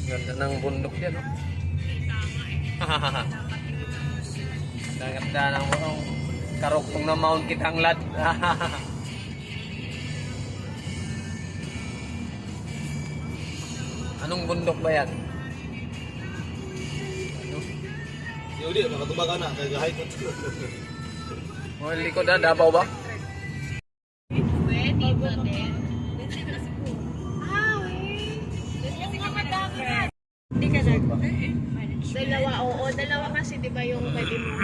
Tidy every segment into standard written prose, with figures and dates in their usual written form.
Ganda ng bundok yan, oh. Ganda ng karugtong na Mount Kitanglad. Anong bundok ba yan? Ano? Yun din, makatubag ka na, kaya high court. Oh, likod na, Davao ba? Pwede ba din? Ah, wait. Hindi ka nag... Dalawa, oo. Dalawa kasi di ba yung pwede mo.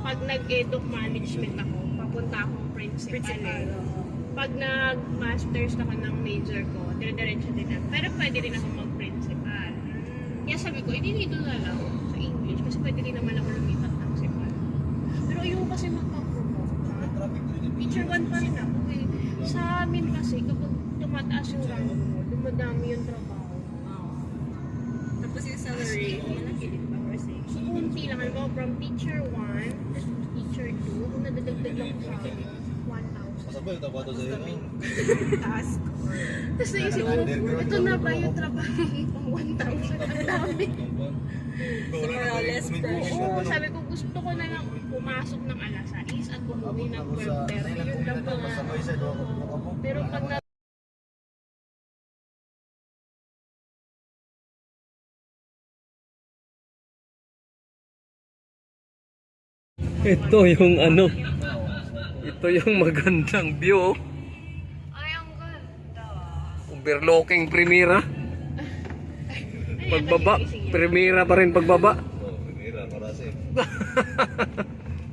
Pag nag-eduk management ako, papunta akong principal. Pag nag-masters ako ng major ko, dire-diretso din ako. Pero pwede rin ako mag-principal. Kaya sabi ko, hindi dito na lang sa English kasi pwede rin naman ako lumipat ng principal. Pero ayoko kasi magpa-promote. Teacher 1 pa rin ako eh. Sa amin kasi, kapag tumataas yung rank mo, dumadami yung trabaho. Tapos yung salary, malaki din ba? So, kunti lang. Alam mo, from teacher 1 to teacher 2, kung nadadagdag lang ko sa akin, 1,000. Masabay yung tabato sa'yo. Task. Tapos naisip ko, ito na ba yung trabaho pang 1,000? Ang dami. So more or less pressure. Oo, sabi ko gusto ko na lang pumasok ng alas 6 at umuwi ng 12:30. Yun lang pa nga. Pero pag na Ito yung ano. Ito yung magandang view, oh. ay, ang ganda. Overlooking Primera. Pagbaba, Primera pa rin pagbaba. Primera, para safe.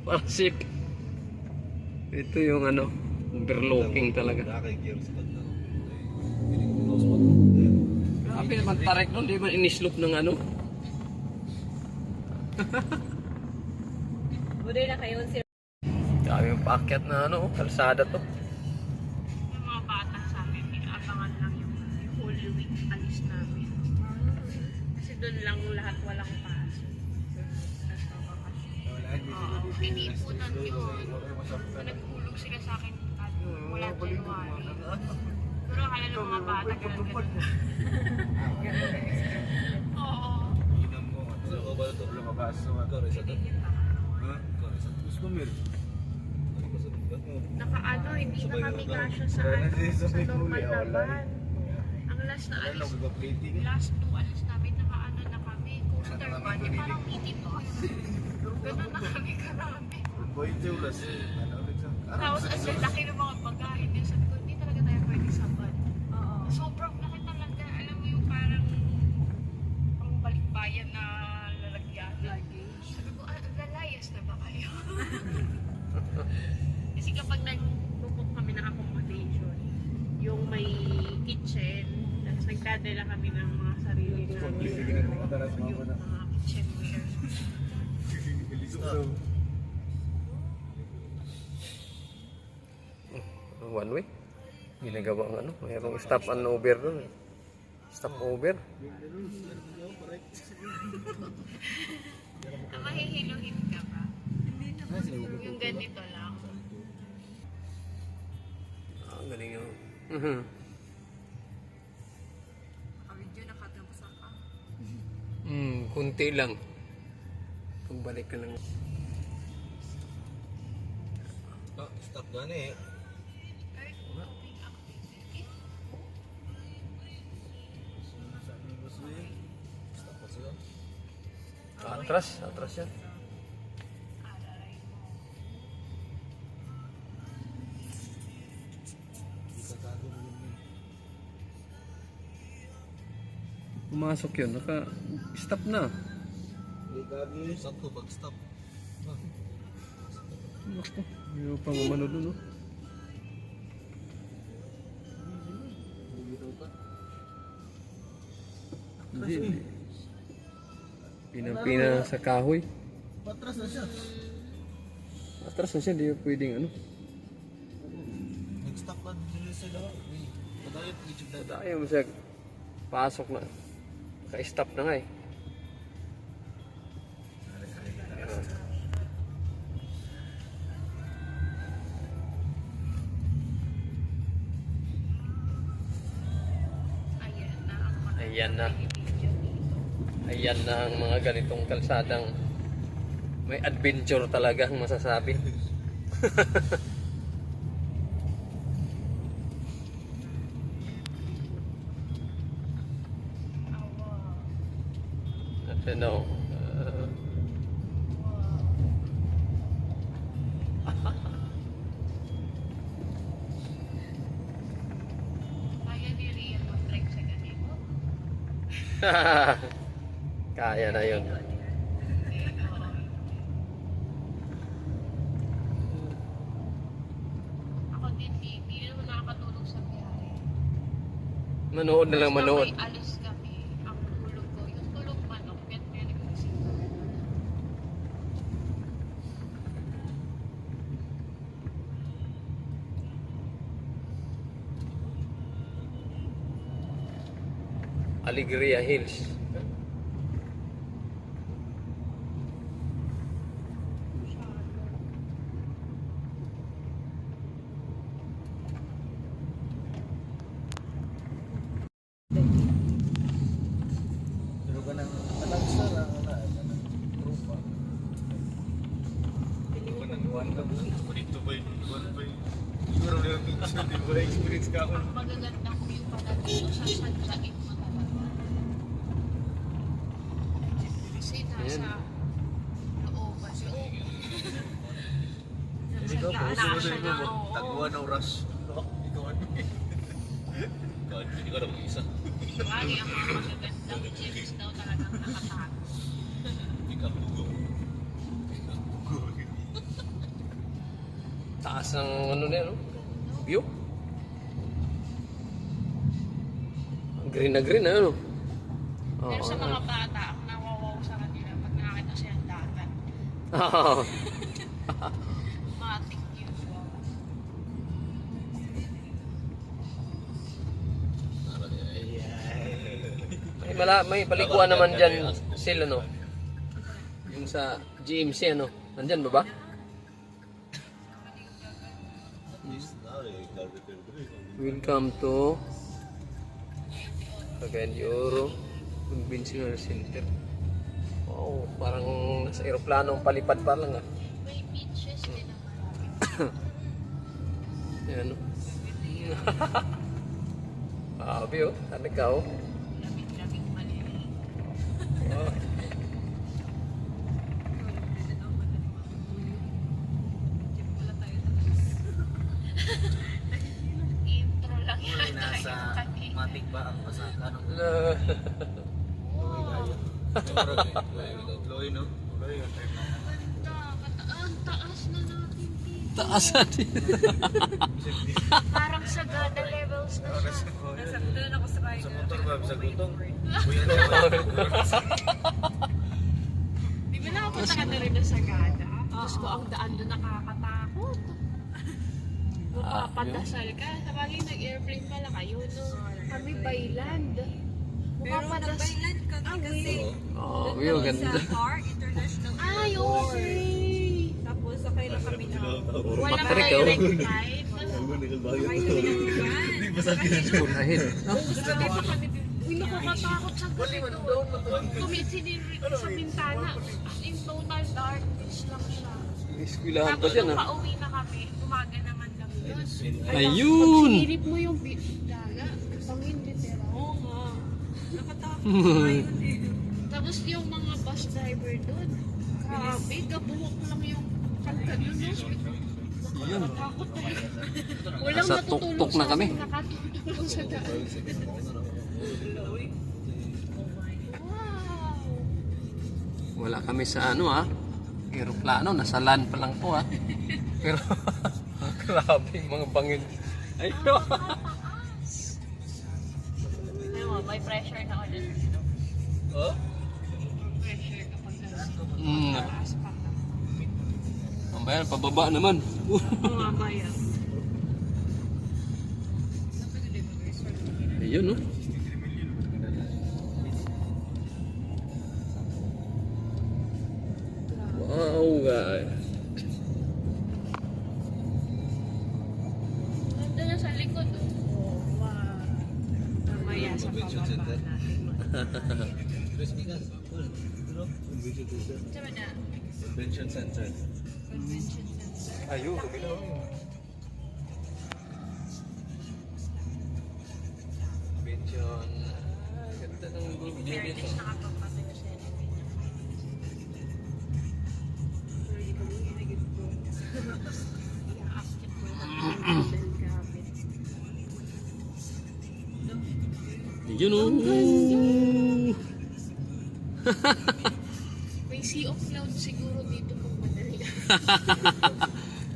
Pasip. Ito yung ano, overlooking talaga. Nakay gear sa banda. Grabe naman tarik nun, di ba inislope ng ano? Buday na kayo si Grabe yung paakyat na ano, kalsada to. Yung mga bata sa amin, inaabangan lang yung Holy Week alis namin. Kasi doon lang lahat walang pasok. Pinipunan yun. Naghulog sila sa akin at mula January. Pero akala ng mga bata ganun. Oo. Sa ko ba ito? Lumabas. Ikaw rin sa ito? Ha? Ikaw rin sa ito? Gusto mo yun? Ano ba sa ito? Nakaano, hindi na kami kasya sa ano, sa normal na van. Ang last na alis, last 2 alis namin, nakaano na kami, coaster van, di parang meeting ko. Ganun na kami karami. Tapos ang laki ng mga pagkain, yung sabi ko, hindi talaga tayo pwede sa van. Sobrang laki talaga, alam mo yung parang ang balikbayan na lalagyan. Sabi ko, lalayas na ba kayo? Kasi kapag nag-book kami ng accommodation, yung may kitchen, tapos nagdadala kami ng mga sarili namin, yung mga kitchenware. One way. Ginagawa ang ano, mayroong stop and over doon. Stop over. Mahihiluhin ka ba? Yung ganito lang. Ah, galing yun. video nakatapos ka. Kunti lang. Pagbalik ka lang. Ah, stop gani eh. Stop pa sila. Atras yan. Pumasok yun, naka-stop na. Stop to, pag stop. Naku, yung pang umano dun, no? Hindi. Pinang-pina sa kahoy. Patras na siya. Atras na siya, di pwedeng ano. Nag-stop na dito sila. Padayon, YouTube na. Ayaw mo siya. Pasok na. Naka-stop na nga eh. Ayan. Ayan na. Ayan na ang mga ganitong kalsadang may adventure talaga ang masasabi. At ano, Kaya ni Rian mag-trek sa ganito. kaya na yun. Ako din, hindi naman nakakatulog sa biyahe. Manood na lang Basta manood. may alis kami, ang tulog ko, yung tulog manok, yan kaya nag-isip ko. Alegria Hills. Pero ka ng talagsa na trupa. Pero ka ng buwan ka po. Dito ba yun? Buwan ba yun? Siguro na yung picture, di ba experience ka ako? Ang magagandang view pala dito sa sadyain mo talaga. Kasi nasa loob kasi. Hindi ka po. Nasa na, oo. Taguan ng rush. Ikaw ano? Hindi ka na mag-isa. Bali, ang mga magagandang views daw talagang nakatago. Hindi ka bugong. Taas ng ano na yun, no? View. Ang green na green, ano? Pero sa mga bata, ang nawawaw sa kanila pag nakakita siya ng dagat. Oo. Matik yun. Wow. May paliguan naman dyan sila, no? Yung sa GMC, ano? Nandyan ba ba? Welcome to Cagayan de Oro Conventional Center. Wow, parang nasa aeroplano palipad pa lang, ah. May beaches din naman. Ayan, no? Sabi, oh. Talaga, oh. Lamig-lamig malilig. Wow. Intro lang yan. Nasa matik ba ang pasaka? La- Loy, no? Loy, Ang taas na natin dito. Taas natin. Parang Sagada levels na siya. Nasakto na ako sa bahay. sa motor ba? Sa gutong? Di ba nakapunta ka na rin na Sagada? Diyos ko, ang daan doon nakakatakot. Mapapadasal ka. Sabagay, nag-airplane pala kayo, no? Kami by land. Pero Mapapadas- nagbaylan kami kasi Oh, doon view, kami ganda. sa car, international Ay, airport. okay. Tapos sakay lang kami na. Walang Patrick, oh. direct flight. Sakay kami ng van. Purahin. Gabi pa kami din. Uy, nakakatakot sa gabi doon. Tumisin sa bintana. As in, total darkness lang siya. Iskwilahan pa Tapos dyan, nung ah. pauwi na kami, umaga naman kami doon. Ayun! Pag sinilip mo yung daga, pangin literal. Oo nga. Nakatakot ngayon eh. Tapos yung mga bus driver doon, grabe, gabuhok lang yung kanta doon. Nakakatakot na yun. Walang Nasa natutulog tuktok na sa kami. nakatutulog sa daan. Wow! Wala kami sa ano, ah. Aeroplano, nasa land pa lang po, ah. Pero, grabe yung mga bangin. Ayun. Ano mo, may pressure na ulit. Oh? Pressure kapag Mm. taas pa ka. Mamaya, pababa naman. Mamaya. Ayun, no? Wow, guys. Nandun na sa likod, oh. Wow. Mamaya sa Convention center. Sama na. Convention center. Convention center. Ayun, kabila. Convention. Ganda ng building dito. Heritage nakapagpasok siya. Pero hindi ko ginagit ko. I-askit ko. Grabe. Yun o. May sea of clouds siguro dito kung madali.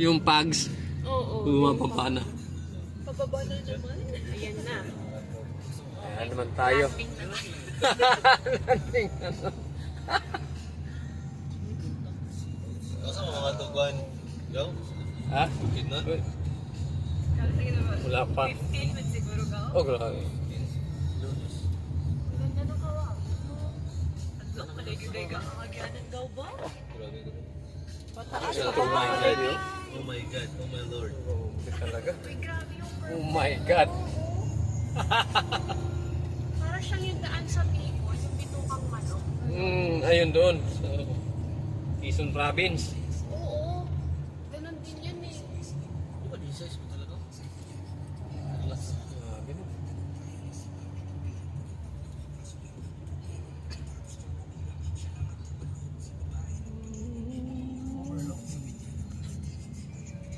Yung pags. Oo. Bumababa na. Pababa na naman. Ayan na. Ayan naman tayo. Camping na. Landing na. Asa mo mga tuguan? Yo? Ha? Kidnap? Sige naman. Wala pa. 15 man siguro ka. Oh, grabe. Ganda na kawa. Ang lang maligay ka. Kagyanan daw ba? Grabe ko. Pataas Oh pa. my God. Oh my God. Oh my Lord. Oh, talaga. Uy, grabe yung Oh my God. Para siyang yung daan sa Bicol, yung bitukang manok. Ayun doon. Sa Quezon Province. Oo. Ganon din yun eh. Di ba di size mo talaga? Grabe no.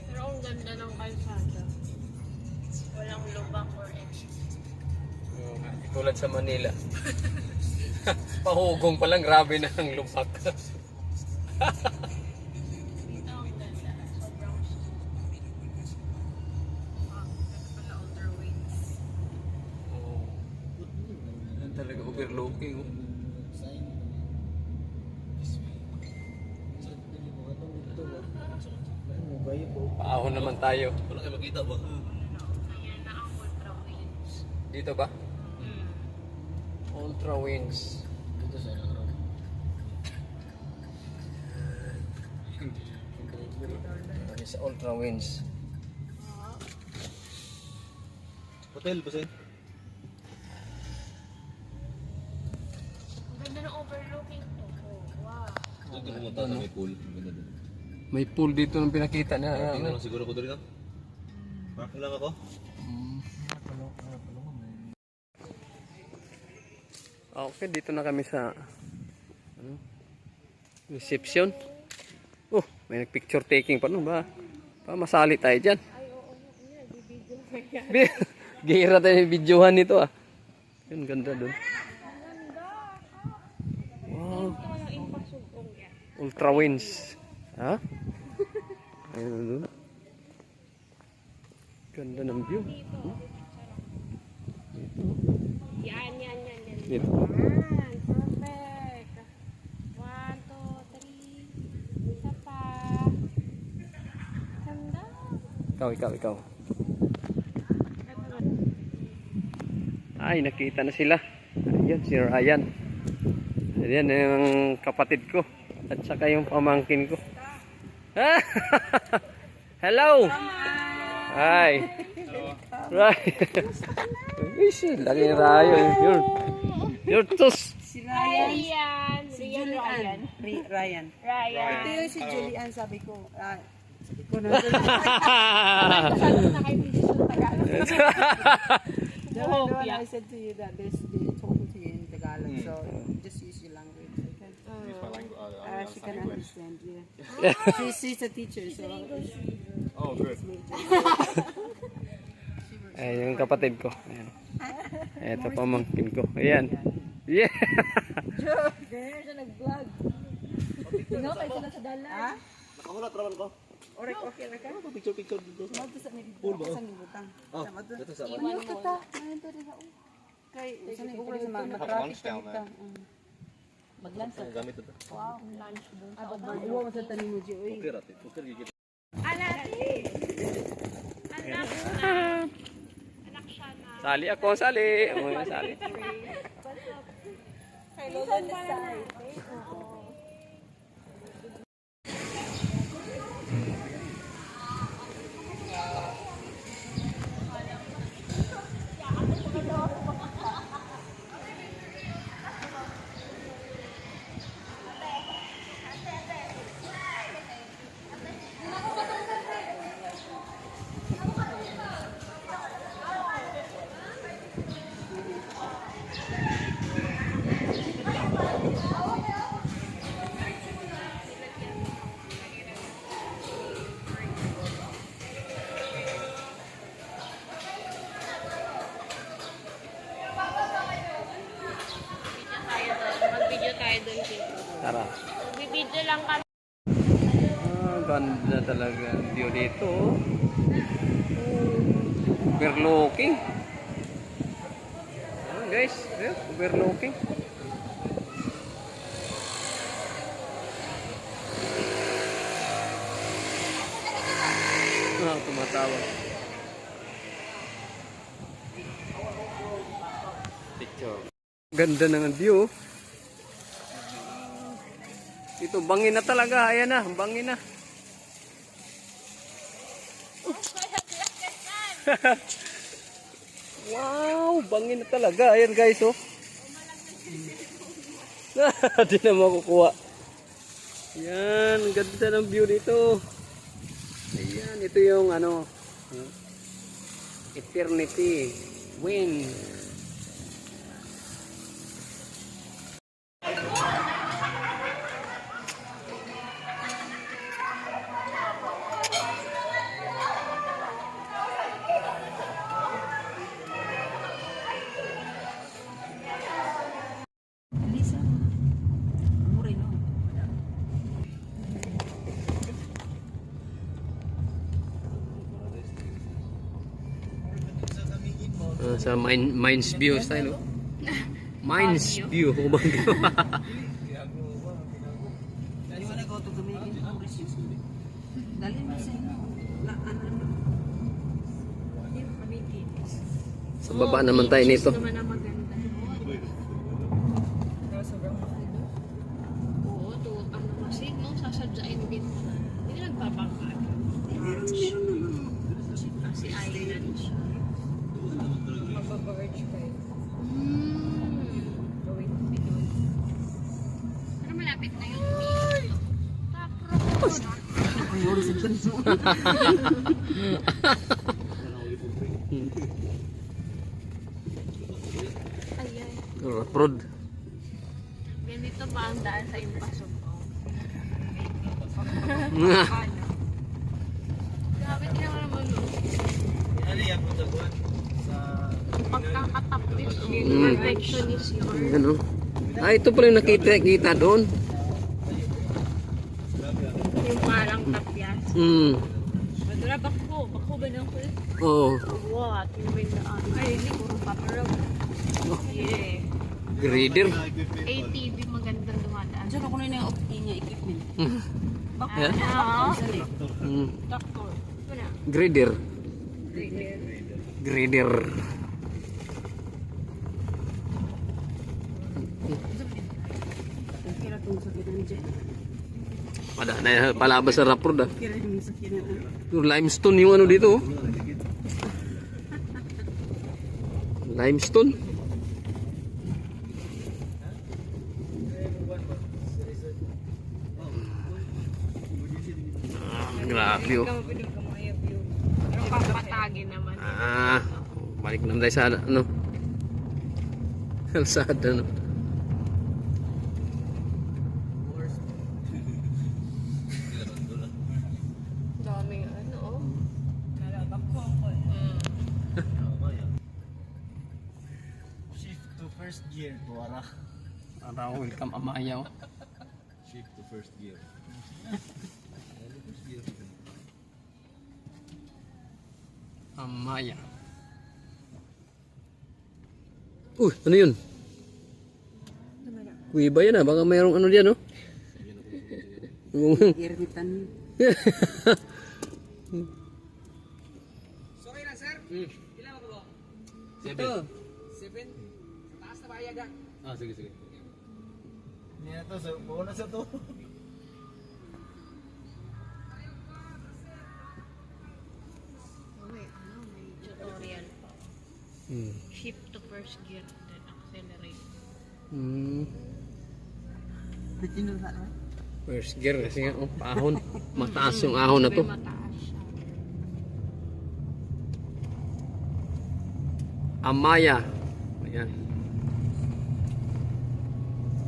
Pero ang ganda ng kalsada. Walang lubak or anything. Di tulad sa Manila. Pahugong pa lang, grabe na ang lupak. Dito ang ganda. Sobrang Pala outer wings. Oh. Yan talaga overlooking. Oh. Paahon naman tayo. Wala kayo makita ba? Ayan na ang ultra winds. Dito ba? Ultra winds. Dito sa araw. Kami sa ultra winds. Hotel ba sa'yo? Ang ganda ng overlooking to. Oh, wow. Doon ka pumunta sa may pool. Ang ganda doon. May pool dito nang pinakita na. Parking na lang siguro ko doon. Park lang ako. Okay, dito na kami sa reception. Oh, may nag-picture taking pa no ba? Pa masali tayo diyan. Ay, oo. Yan, bibidyo ko yan. Gira tayo yung videohan nito ah. Yun, ganda doon. Wow, Ito walang impasugong yan. ultra winds. Ha? Ayun doon. Ganda ng view. Yan. Dito. Yan, perfect. 1, 2, 3. Isa pa. Ganda. Ikaw. Ay, nakita na sila. Ayan, si Ryan. Ayan, yung kapatid ko. At saka yung pamangkin ko. Hello! Hi! Right! Lagi yung Rayo. You're tus! Si Ryan. Julian. Ryan. Ryan. Ito yung si Julian, sabi ko. Sabi ko na. Sabi na kayo dito sa Tagalog. The one I said to you that they're talking to you in Tagalog, so just use your language. Okay? She can understand, yeah. She's a teacher, so. Oh, good. Ay, yung kapatid ko. Ayan. Ito pamangkin ko. Ayan. Yeah! Ganyan siya nag-vlog. Tingnan kayo sila sa dala. Ha? Nakahulat raman ko. Orek, okay, okay. Ano ba picture dito? Mahal sa ni Pool ba? Sa nibutang. Oh, dito sa Iwan mo. Kay, sa ni Ugro sa matraffic kami ka. Mag-lunch Ang gamit ito. Wow, lunch doon. Iwa mo sa tanin mo, Ji. Uy. Okay, rati. Okay, gigit. Anak siya na. Sali ako, sali! Oh, sali. Kay Lola Lisay. tayo doon dito. Tara. Bibidyo lang kami. Ganda talaga ang view dito. Overlooking. Guys, overlooking. Tumatawa. Picture. Ganda ng view. Ito, bangin na talaga. Ayan na, bangin na. Wow, bangin na talaga. Ayan guys, oh. Di na makukuha. Ayan, ganda ng view dito. Ayan, ito yung ano, Eternity Wing. Lisa. Mura no. Sa Mines View style, oh. Mines View. Kung bang You wanna go to Dominican Mauritius? Dali mo sa inyo. sa baba naman tayo nito. Naman ang maganda. Oo, to, ano kasi, no, sasadyain din. Hindi na nagpapangkat. Kasi island siya. Magbabarge kayo. Gawin mo doon. Pero malapit na yun. Tapos. Ayan. Prod. Ganito ba ang daan sa impasok ko? Grabe, tingnan mo naman. Pagkakatap dito. Perfectionist yun. Ano? Ah, ito pala yung nakita doon. Yung parang tapyas. Madura bako ba nang ko? Oo. What? Yung may daan. Ay, hindi puro paparab. Yeah. Grader. ATV magandang dumadaan. Diyan ako na yung niya equipment. Yeah. Ah, Doctor. ito na. Grader. Grader. Kira itong sakitan dyan. Pada na palabas sa rapor da. Kira yung sakitan. Yung limestone yung ano dito. Oh. Limestone. Grabe oh. Ikaw pwede kamayab yun. Pero papatagin naman. Balik naman tayo sa ano. Kalsada no. Daming ano, oh. Nalabak ko ako. Shift to first gear, Tuara. Para welcome Amaya oh. Shift to first gear. Amaya. Ano yun? Kuiba yan ah. Baka mayroong ano diyan, no? Irritan. Sorry na, sir. Ilan ako ba? 7. 7? Taas na bayagan. Sige, sige. Hindi na to, so, buo na sa to. May tutorial pa. Shift to first gear, then accelerate. First gear kasi nga, oh, ahon. Mataas yung ahon na to. May mataas siya. Amaya. Ayan.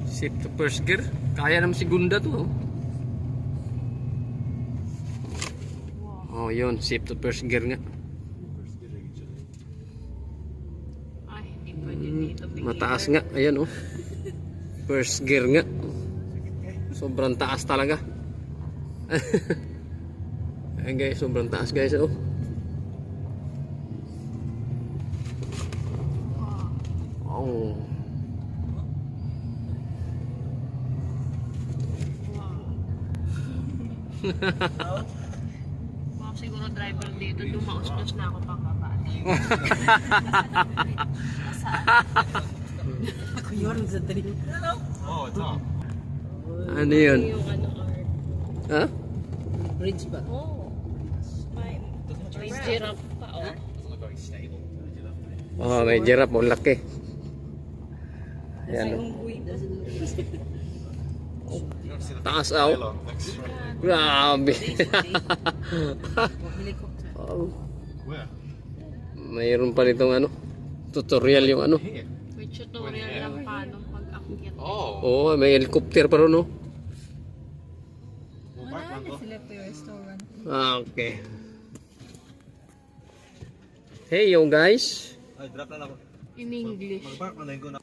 Shift to first gear. Kaya naman si Gunda to. Oh, yun. Shift to first gear nga. Ay, hindi pwede dito. Bigyan. Mataas nga. Ayan, oh. First gear nga. Sobrang taas talaga. Ayan guys, sobrang taas guys. Oh. Oh. Baka siguro driver dito, dumaos-os na ako pababa. Ako yun sa dream. Oh, it's off. Ano yun? Yung ano, art. Ha? Bridge ba? Oh. May giraffe pa, oh. Doesn't look very stable. Oh, may giraffe mo, laki. Ayan. Oh. You don't see the Taas big out. pylon next to it. Grabe. Helicopter. Oh, Where? mayroon pa ditong ano, tutorial yung ano. Here. May tutorial lang paano mag-akyat. Oh. Oh, may helicopter pa ron, oh. Go back, man. Go. Sila po yung restaurant. Okay. Hey, yo guys. Ay, drop na lang ako. In English. Mag-back man lang ko na.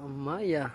Amaya.